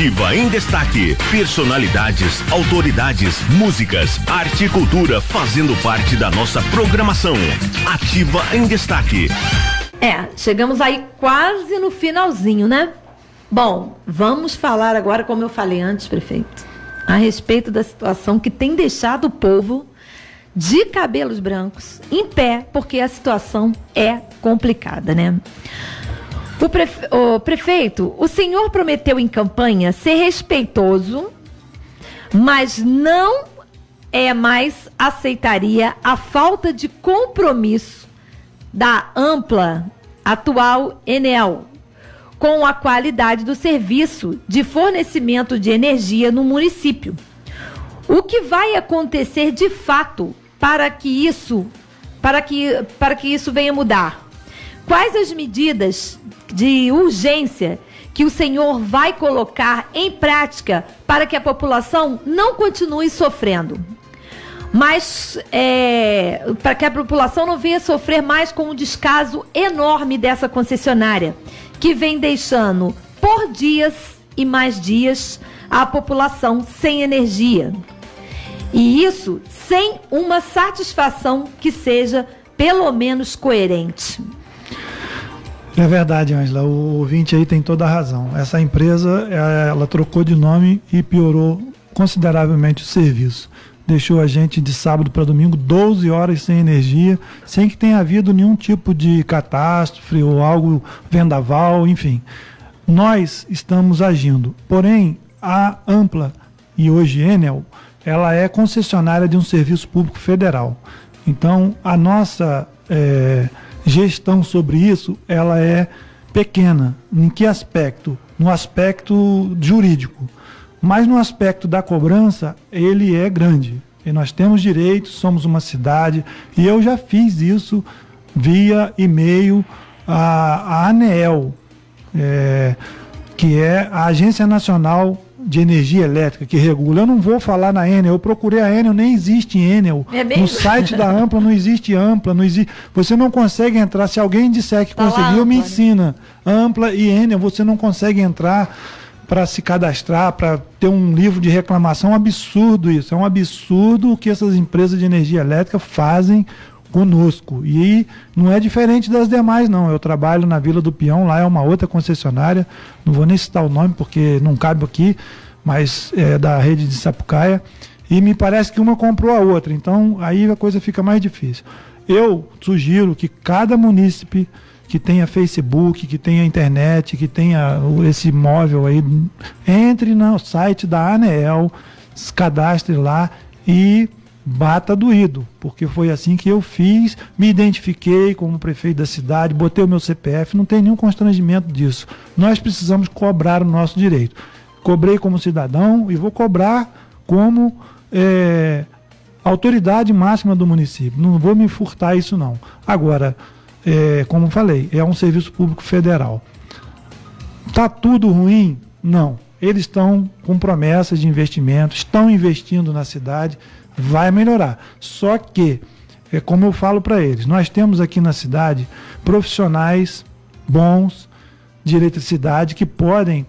Ativa em Destaque. Personalidades, autoridades, músicas, arte e cultura fazendo parte da nossa programação. Ativa em Destaque. Chegamos aí quase no finalzinho, né? Bom, vamos falar agora, como eu falei antes, prefeito, a respeito da situação que tem deixado o povo de cabelos brancos em pé, porque a situação é complicada, né? O prefeito, o senhor prometeu em campanha ser respeitoso, mas não mais aceitaria a falta de compromisso da Ampla, atual Enel, com a qualidade do serviço de fornecimento de energia no município. O que vai acontecer de fato para que isso venha mudar? Quais as medidas de urgência que o senhor vai colocar em prática para que a população não continue sofrendo? Mas para que a população não venha sofrer mais com um descaso enorme dessa concessionária, que vem deixando por dias e mais dias a população sem energia. E isso sem uma satisfação que seja pelo menos coerente. É verdade, Ângela, o ouvinte aí tem toda a razão. Essa empresa, ela trocou de nome e piorou consideravelmente o serviço. Deixou a gente de sábado para domingo 12 horas sem energia, sem que tenha havido nenhum tipo de catástrofe ou algo vendaval, enfim. Nós estamos agindo. Porém, a Ampla, e hoje Enel, ela é concessionária de um serviço público federal. Então, a nossa gestão sobre isso, ela é pequena. Em que aspecto? No aspecto jurídico. Mas no aspecto da cobrança, ele é grande. E nós temos direitos, somos uma cidade, e eu já fiz isso via e-mail à ANEEL, que é a Agência Nacional de Energia Elétrica, que regula. Eu não vou falar na Enel, eu procurei a Enel, nem existe Enel. No site da Ampla não existe Ampla, não existe. Você não consegue entrar, se alguém disser que conseguiu, me ensina. Ampla e Enel, você não consegue entrar para se cadastrar, para ter um livro de reclamação. É um absurdo isso, é um absurdo o que essas empresas de energia elétrica fazem conosco, e não é diferente das demais não. Eu trabalho na Vila do Peão, lá é uma outra concessionária, não vou nem citar o nome porque não cabe aqui, mas é da rede de Sapucaia, e me parece que uma comprou a outra, então aí a coisa fica mais difícil. Eu sugiro que cada munícipe que tenha Facebook, que tenha internet, que tenha esse móvel aí, entre no site da ANEEL, se cadastre lá e bata doído, porque foi assim que eu fiz, me identifiquei como prefeito da cidade, botei o meu CPF, não tem nenhum constrangimento disso. Nós precisamos cobrar o nosso direito. Cobrei como cidadão e vou cobrar como autoridade máxima do município. Não vou me furtar isso não. Agora, como falei, é um serviço público federal. Está tudo ruim? Não. Eles estão com promessas de investimento, estão investindo na cidade, vai melhorar. Só que, como eu falo para eles, nós temos aqui na cidade profissionais bons de eletricidade que podem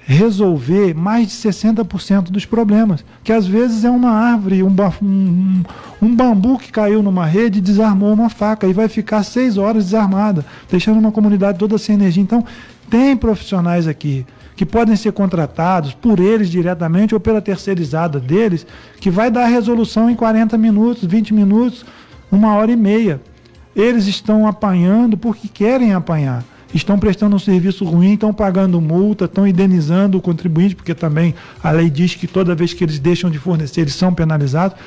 resolver mais de 60% dos problemas, que às vezes é uma árvore, um bambu que caiu numa rede e desarmou uma faca e vai ficar 6 horas desarmada, deixando uma comunidade toda sem energia. Então, tem profissionais aqui que podem ser contratados por eles diretamente ou pela terceirizada deles, que vai dar a resolução em 40 minutos, 20 minutos, 1h30. Eles estão apanhando porque querem apanhar. Estão prestando um serviço ruim, estão pagando multa, estão indenizando o contribuinte, porque também a lei diz que toda vez que eles deixam de fornecer, eles são penalizados,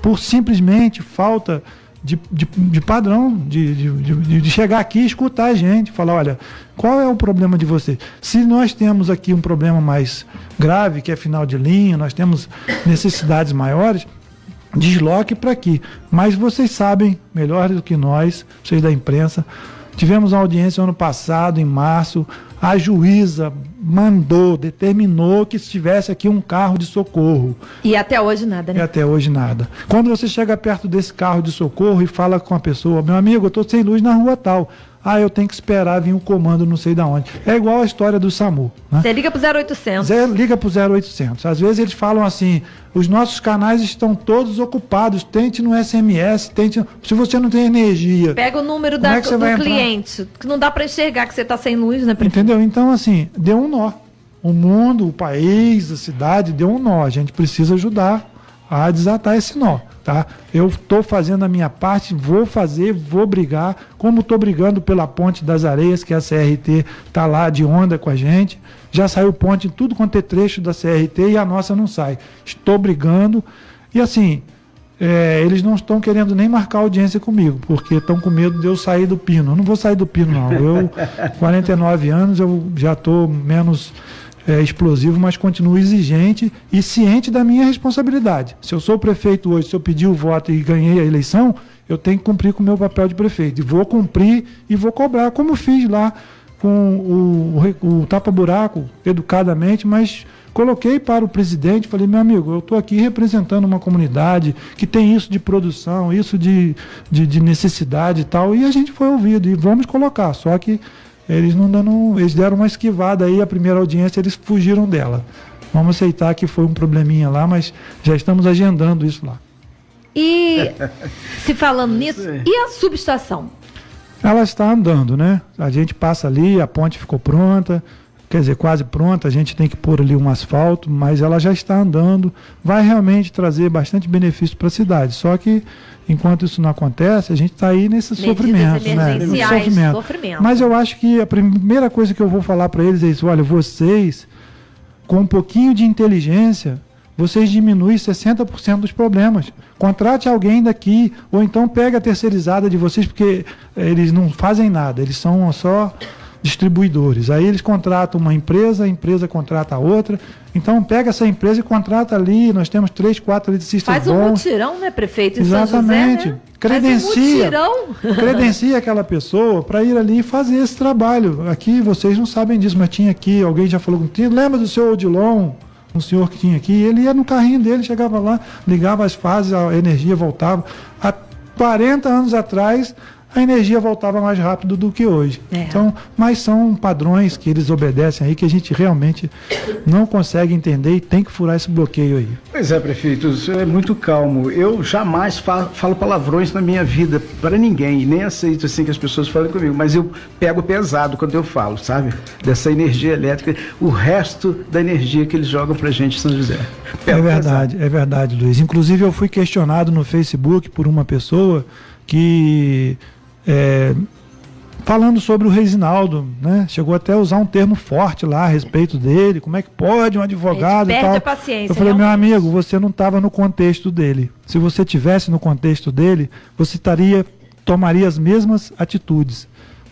por simplesmente falta de padrão, de chegar aqui e escutar a gente, falar, olha, qual é o problema de vocês? Se nós temos aqui um problema mais grave, que é final de linha, nós temos necessidades maiores, desloque para aqui. Mas vocês sabem, melhor do que nós, vocês da imprensa, tivemos uma audiência ano passado, em março, a juíza determinou que estivesse aqui um carro de socorro. E até hoje nada, né? E até hoje nada. Quando você chega perto desse carro de socorro e fala com a pessoa, meu amigo, eu estou sem luz na rua tal. eu tenho que esperar vir um comando não sei de onde. É igual a história do SAMU. Né? Você liga pro 0800. Liga pro 0800. Às vezes eles falam assim, os nossos canais estão todos ocupados, tente no SMS, se você não tem energia. Pega o número do cliente, que não dá para enxergar que você está sem luz, né? Entendeu? Então, assim, deu um nó. O mundo, o país, a cidade, deu um nó. A gente precisa ajudar a desatar esse nó, tá? Eu estou fazendo a minha parte, vou brigar, como estou brigando pela Ponte das Areias, que a CRT está lá de onda com a gente. Já saiu ponte em tudo quanto é trecho da CRT e a nossa não sai. Estou brigando e assim, eles não estão querendo nem marcar audiência comigo, porque estão com medo de eu sair do pino. Eu não vou sair do pino, não. Eu, 49 anos, eu já estou menos explosivo, mas continuo exigente e ciente da minha responsabilidade. Se eu sou prefeito hoje, se eu pedir o voto e ganhei a eleição, eu tenho que cumprir com o meu papel de prefeito. E vou cumprir e vou cobrar, como fiz lá com o tapa-buraco, educadamente, mas coloquei para o presidente, falei, meu amigo, eu estou aqui representando uma comunidade que tem isso de produção, isso de necessidade e tal, e a gente foi ouvido, e vamos colocar, só que eles deram uma esquivada aí, a primeira audiência, eles fugiram dela. Vamos aceitar que foi um probleminha lá, mas já estamos agendando isso lá. E, se falando nisso, e a subestação? Ela está andando, né? A gente passa ali, a ponte ficou pronta, quer dizer, quase pronta, a gente tem que pôr ali um asfalto, mas ela já está andando, vai realmente trazer bastante benefício para a cidade, só que enquanto isso não acontece, a gente está aí nesse sofrimento, né? Sofrimento. Mas eu acho que a primeira coisa que eu vou falar para eles é isso, olha, vocês, com um pouquinho de inteligência, vocês diminuem 60% dos problemas. Contrate alguém daqui, ou então pega a terceirizada de vocês, porque eles não fazem nada, eles são só distribuidores. Aí eles contratam uma empresa, a empresa contrata a outra. Então pega essa empresa e contrata ali, nós temos 3, 4 eletricistas bons. Faz um mutirão, né, prefeito? Exatamente. São José, né? Credencia aquela pessoa para ir ali e fazer esse trabalho. Aqui vocês não sabem disso, mas tinha aqui, alguém já falou contigo, lembra do seu Odilon? Um senhor que tinha aqui, ele ia no carrinho dele, chegava lá, ligava as fases, a energia voltava. Há 40 anos atrás, a energia voltava mais rápido do que hoje. Então, mas são padrões que eles obedecem aí que a gente realmente não consegue entender e tem que furar esse bloqueio aí. Pois é, prefeito, o senhor é muito calmo. Eu jamais falo palavrões na minha vida para ninguém, e nem aceito assim que as pessoas falem comigo, mas eu pego pesado quando eu falo, sabe? Dessa energia elétrica, o resto da energia que eles jogam pra gente em São José. É verdade, Luiz. Inclusive eu fui questionado no Facebook por uma pessoa que falando sobre o Reginaldo, né? Chegou até a usar um termo forte lá a respeito dele, como é que pode um advogado e tal. A paciência, eu falei, meu amigo, você não estava no contexto dele. Se você tivesse no contexto dele, você tomaria as mesmas atitudes,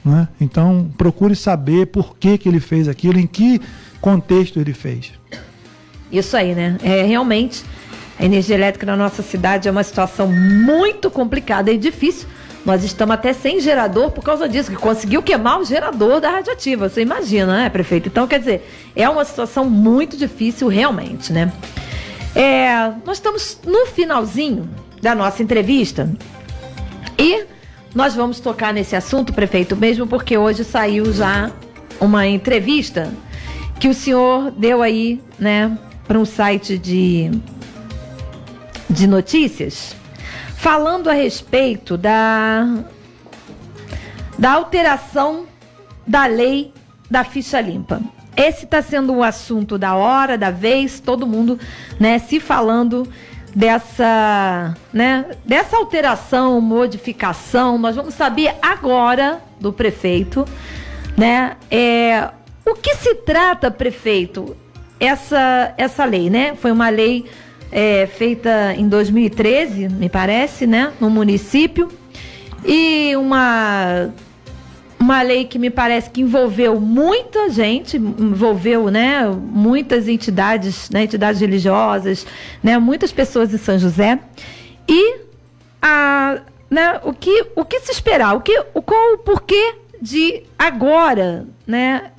né? Então, procure saber por que ele fez aquilo, em que contexto ele fez. Isso aí, né? Realmente, a energia elétrica na nossa cidade é uma situação muito complicada e difícil. Nós estamos até sem gerador por causa disso, que conseguiu queimar o gerador da radioativa. Você imagina, né, prefeito? Então, quer dizer, é uma situação muito difícil realmente, né? Nós estamos no finalzinho da nossa entrevista e nós vamos tocar nesse assunto, prefeito, mesmo porque hoje saiu já uma entrevista que o senhor deu aí, né, para um site de notícias, falando a respeito da alteração da lei da ficha limpa. Esse está sendo o assunto da hora, da vez, todo mundo, né, se falando dessa alteração, modificação. Nós vamos saber agora do prefeito, né, o que se trata, prefeito, essa lei, né? Foi uma lei feita em 2013, me parece, né, no município, e uma lei que me parece que envolveu muita gente, envolveu, né, muitas entidades, né, entidades religiosas, né, muitas pessoas de São José, e né, o que se esperar, qual o porquê de agora, né,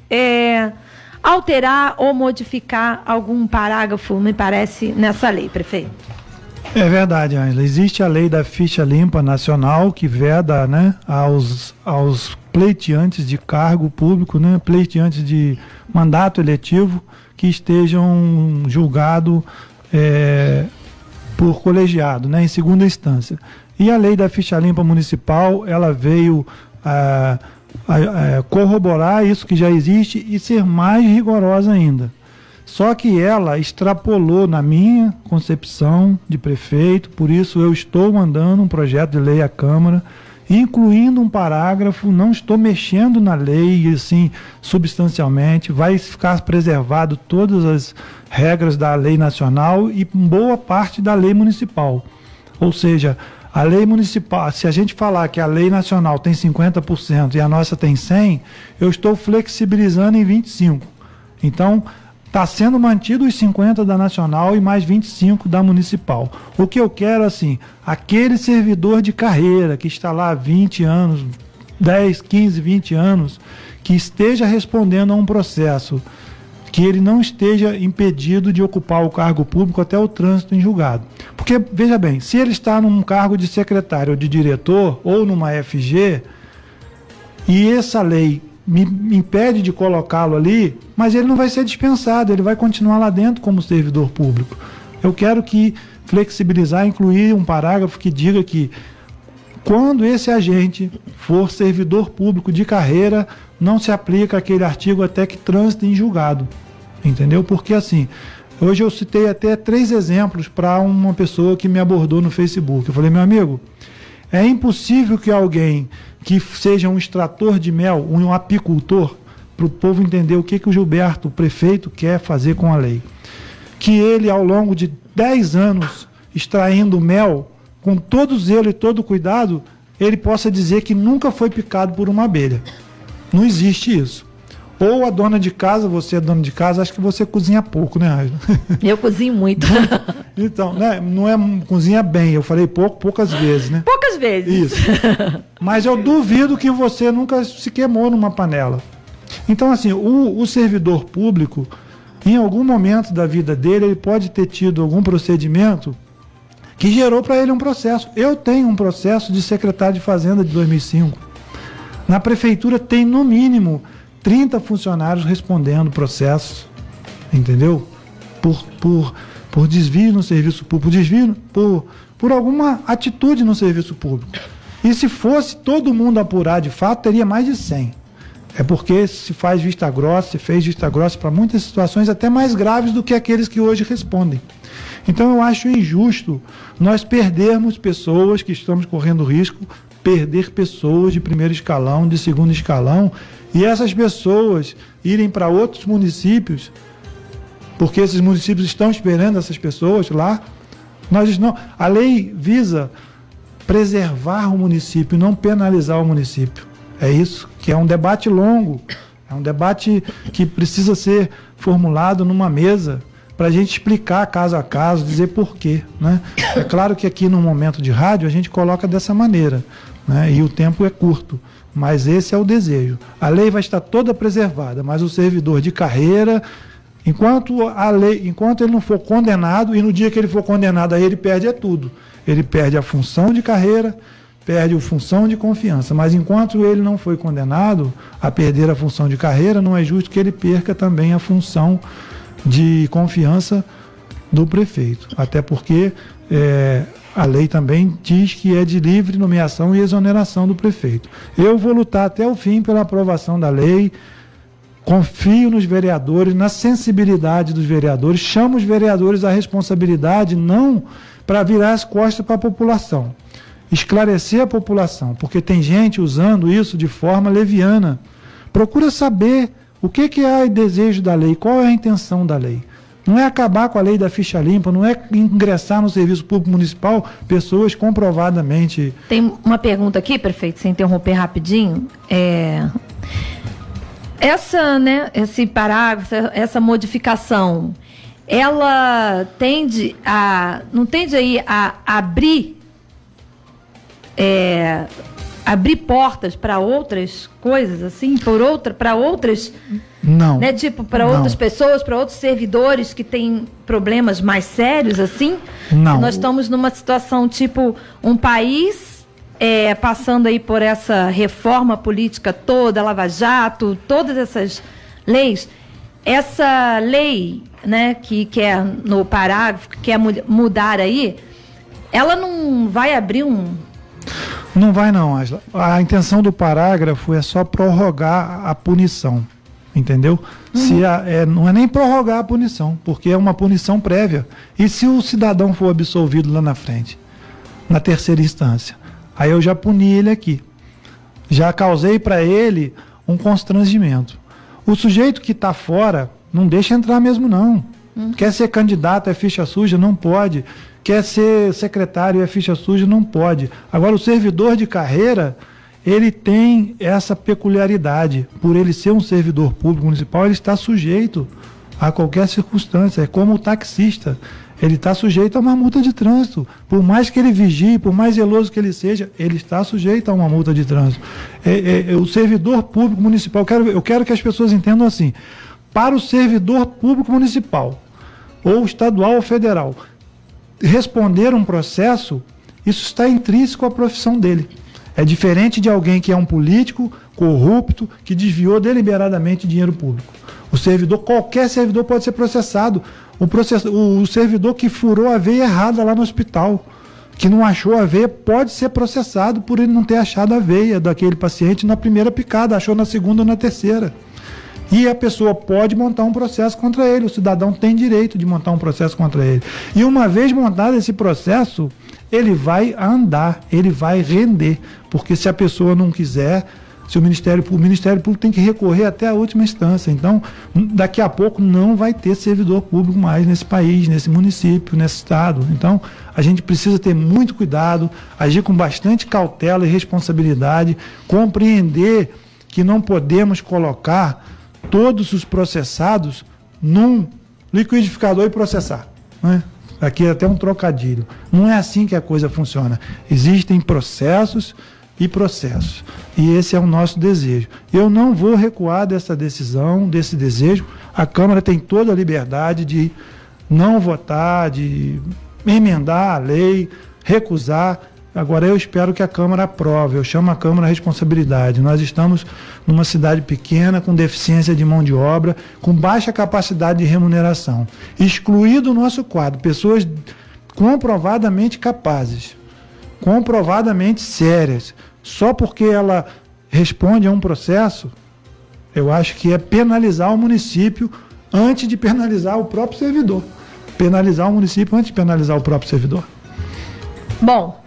alterar ou modificar algum parágrafo, me parece, nessa lei, prefeito? É verdade, Ângela. Existe a lei da ficha limpa nacional que veda, né, aos pleiteantes de cargo público, né, pleiteantes de mandato eletivo que estejam julgados por colegiado, né, em segunda instância. E a lei da ficha limpa municipal, ela veio corroborar isso que já existe e ser mais rigorosa ainda. Só que ela extrapolou na minha concepção de prefeito, por isso eu estou mandando um projeto de lei à Câmara, incluindo um parágrafo, não estou mexendo na lei, assim, substancialmente, vai ficar preservado todas as regras da lei nacional e boa parte da lei municipal. Ou seja, a lei municipal, se a gente falar que a lei nacional tem 50% e a nossa tem 100%, eu estou flexibilizando em 25%. Então, está sendo mantido os 50 da nacional e mais 25 da municipal. O que eu quero, assim, aquele servidor de carreira que está lá há 20 anos, 10, 15, 20 anos, que esteja respondendo a um processo, que ele não esteja impedido de ocupar o cargo público até o trânsito em julgado. Porque, veja bem, se ele está num cargo de secretário ou de diretor, ou numa FG, e essa lei me impede de colocá-lo ali, mas ele não vai ser dispensado, ele vai continuar lá dentro como servidor público. Eu quero flexibilizar, incluir um parágrafo que diga que quando esse agente for servidor público de carreira, não se aplica aquele artigo até que trânsito em julgado. Entendeu? Porque assim, hoje eu citei até 3 exemplos para uma pessoa que me abordou no Facebook. Eu falei, meu amigo, é impossível que alguém que seja um extrator de mel, um apicultor, para o povo entender o que o Gilberto, o prefeito, quer fazer com a lei. Que ele, ao longo de 10 anos, extraindo mel, com todo zelo e todo cuidado, ele possa dizer que nunca foi picado por uma abelha. Não existe isso. Ou a dona de casa, você é dona de casa, acho que você cozinha pouco, né, Ângela? Eu cozinho muito. Então, né, não é cozinha bem, eu falei poucas vezes, né? Poucas vezes. Isso. Mas eu duvido que você nunca se queimou numa panela. Então, assim, o servidor público, em algum momento da vida dele, ele pode ter tido algum procedimento que gerou para ele um processo. Eu tenho um processo de secretário de Fazenda de 2005. Na prefeitura tem, no mínimo, 30 funcionários respondendo processos, entendeu? Por desvio no serviço público, por alguma atitude no serviço público. E se fosse todo mundo apurar de fato, teria mais de 100. É porque se fez vista grossa para muitas situações até mais graves do que aqueles que hoje respondem. Então eu acho injusto nós perdermos pessoas que estamos correndo risco, perder pessoas de primeiro escalão, de segundo escalão, e essas pessoas irem para outros municípios, porque esses municípios estão esperando essas pessoas lá. A lei visa preservar o município, não penalizar o município. É isso, que é um debate longo, é um debate que precisa ser formulado numa mesa para a gente explicar caso a caso, dizer por quê, né? É claro que aqui no momento de rádio a gente coloca dessa maneira, né? E o tempo é curto, mas esse é o desejo. A lei vai estar toda preservada, mas o servidor de carreira, enquanto ele não for condenado, e no dia que ele for condenado, aí ele perde tudo. Ele perde a função de carreira, perde a função de confiança, mas enquanto ele não foi condenado a perder a função de carreira, não é justo que ele perca também a função de confiança do prefeito, até porque a lei também diz que é de livre nomeação e exoneração do prefeito. Eu vou lutar até o fim pela aprovação da lei, confio nos vereadores, na sensibilidade dos vereadores, chamo os vereadores à responsabilidade, não para virar as costas para a população, esclarecer a população, porque tem gente usando isso de forma leviana. Procura saber o que é o desejo da lei, qual é a intenção da lei. Não é acabar com a lei da ficha limpa, não é ingressar no serviço público municipal pessoas comprovadamente... Tem uma pergunta aqui, prefeito, sem interromper rapidinho. Esse parágrafo, essa modificação, ela não tende aí a abrir portas para outras coisas, assim, para outras... Não. Né? Tipo, para outras pessoas, para outros servidores que têm problemas mais sérios, assim? Não. Nós estamos numa situação, tipo, um país passando aí por essa reforma política toda, Lava Jato, todas essas leis. Essa lei, né, que é no parágrafo, que quer mudar aí, ela não vai abrir Não vai não, Ângela. A intenção do parágrafo é só prorrogar a punição, entendeu? Não é nem prorrogar a punição, porque é uma punição prévia. E se o cidadão for absolvido lá na frente, na terceira instância, aí eu já puni ele aqui. Já causei para ele um constrangimento. O sujeito que está fora, não deixa entrar mesmo não. Quer ser candidato, é ficha suja? Não pode. Quer ser secretário, é ficha suja? Não pode. Agora, o servidor de carreira, ele tem essa peculiaridade. Por ele ser um servidor público municipal, ele está sujeito a qualquer circunstância. É como o taxista. Ele está sujeito a uma multa de trânsito. Por mais que ele vigie, por mais zeloso que ele seja, ele está sujeito a uma multa de trânsito. O servidor público municipal, eu quero que as pessoas entendam assim, para o servidor público municipal, ou estadual ou federal, responder um processo, isso está intrínseco à profissão dele. É diferente de alguém que é um político corrupto, que desviou deliberadamente dinheiro público. Qualquer servidor pode ser processado. O servidor que furou a veia errada lá no hospital, que não achou a veia, pode ser processado por ele não ter achado a veia daquele paciente na primeira picada, achou na segunda ou na terceira. E a pessoa pode montar um processo contra ele, o cidadão tem direito de montar um processo contra ele. E uma vez montado esse processo, ele vai andar, ele vai render, porque se a pessoa não quiser, se o Ministério Público tem que recorrer até a última instância. Então, daqui a pouco não vai ter servidor público mais nesse país, nesse município, nesse estado. Então, a gente precisa ter muito cuidado, agir com bastante cautela e responsabilidade, compreender que não podemos colocar todos os processados num liquidificador e processar, né? Aqui é até um trocadilho. Não é assim que a coisa funciona. Existem processos e processos. E esse é o nosso desejo. Eu não vou recuar dessa decisão, desse desejo. A Câmara tem toda a liberdade de não votar, de emendar a lei, recusar. Agora eu espero que a Câmara aprove. Eu chamo a Câmara à responsabilidade. Nós estamos numa cidade pequena, com deficiência de mão de obra, com baixa capacidade de remuneração. Excluído o nosso quadro, pessoas comprovadamente capazes, comprovadamente sérias, só porque ela responde a um processo, eu acho que é penalizar o município antes de penalizar o próprio servidor. Penalizar o município antes de penalizar o próprio servidor. Bom,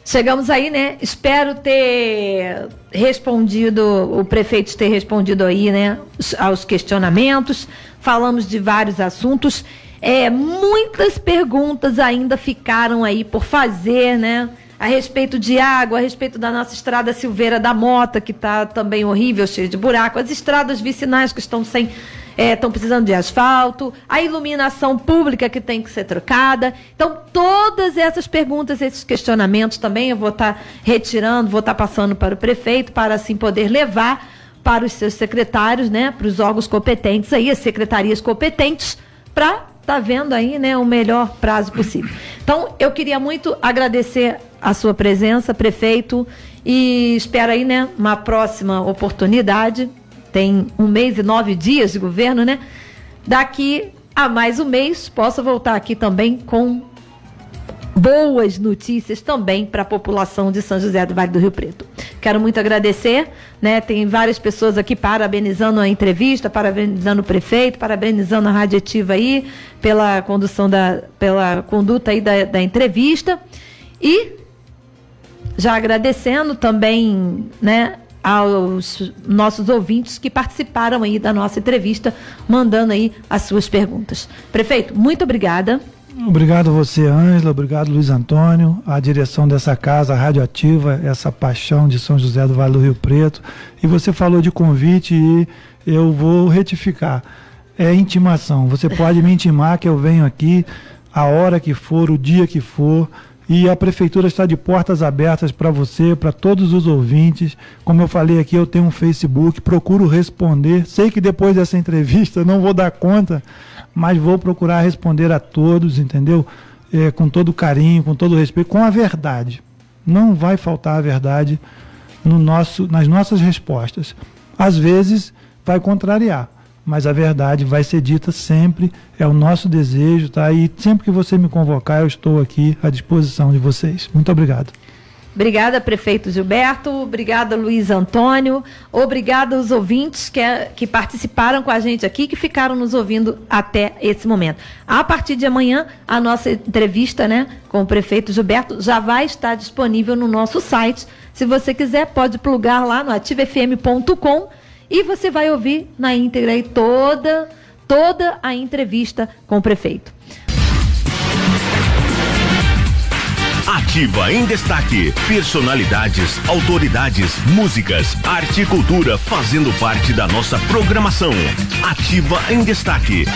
chegamos aí, né? Espero ter respondido, o prefeito ter respondido aí, né, aos questionamentos. Falamos de vários assuntos. Muitas perguntas ainda ficaram aí por fazer, né? A respeito de água, a respeito da nossa estrada Silveira da Mota, que está também horrível, cheia de buraco, as estradas vicinais que estão estão precisando de asfalto, a iluminação pública que tem que ser trocada. Então, todas essas perguntas, esses questionamentos também eu vou estar retirando, vou estar passando para o prefeito, para assim poder levar para os seus secretários, né, para os órgãos competentes aí, as secretarias competentes, para estar vendo aí, né, o melhor prazo possível. Então, eu queria muito agradecer a sua presença, prefeito, e espero aí, né, uma próxima oportunidade. Tem 1 mês e 9 dias de governo, né? Daqui a mais um mês, posso voltar aqui também com boas notícias também para a população de São José do Vale do Rio Preto. Quero muito agradecer, né? Tem várias pessoas aqui parabenizando a entrevista, parabenizando o prefeito, parabenizando a Rádio Ativa aí pela pela conduta aí da entrevista, e já agradecendo também, né, aos nossos ouvintes que participaram aí da nossa entrevista, mandando aí as suas perguntas. Prefeito, muito obrigada. Obrigado a você, Ângela, obrigado Luiz Antônio, a direção dessa casa, a Rádio Ativa, essa paixão de São José do Vale do Rio Preto. E você falou de convite e eu vou retificar. É intimação, você pode me intimar que eu venho aqui a hora que for, o dia que for. E a prefeitura está de portas abertas para você, para todos os ouvintes. Como eu falei aqui, eu tenho um Facebook, procuro responder. Sei que depois dessa entrevista não vou dar conta, mas vou procurar responder a todos, entendeu? Com todo carinho, com todo respeito, com a verdade. Não vai faltar a verdade nas nossas respostas. Às vezes vai contrariar, mas a verdade vai ser dita sempre, é o nosso desejo, tá? E sempre que você me convocar, eu estou aqui à disposição de vocês. Muito obrigado. Obrigada, prefeito Gilberto, obrigada, Luiz Antônio, obrigada aos ouvintes que participaram com a gente aqui, que ficaram nos ouvindo até esse momento. A partir de amanhã, a nossa entrevista, né, com o prefeito Gilberto já vai estar disponível no nosso site. Se você quiser, pode plugar lá no ativafm.com e você vai ouvir na íntegra aí toda a entrevista com o prefeito. Ativa em Destaque. Personalidades, autoridades, músicas, arte e cultura fazendo parte da nossa programação. Ativa em Destaque.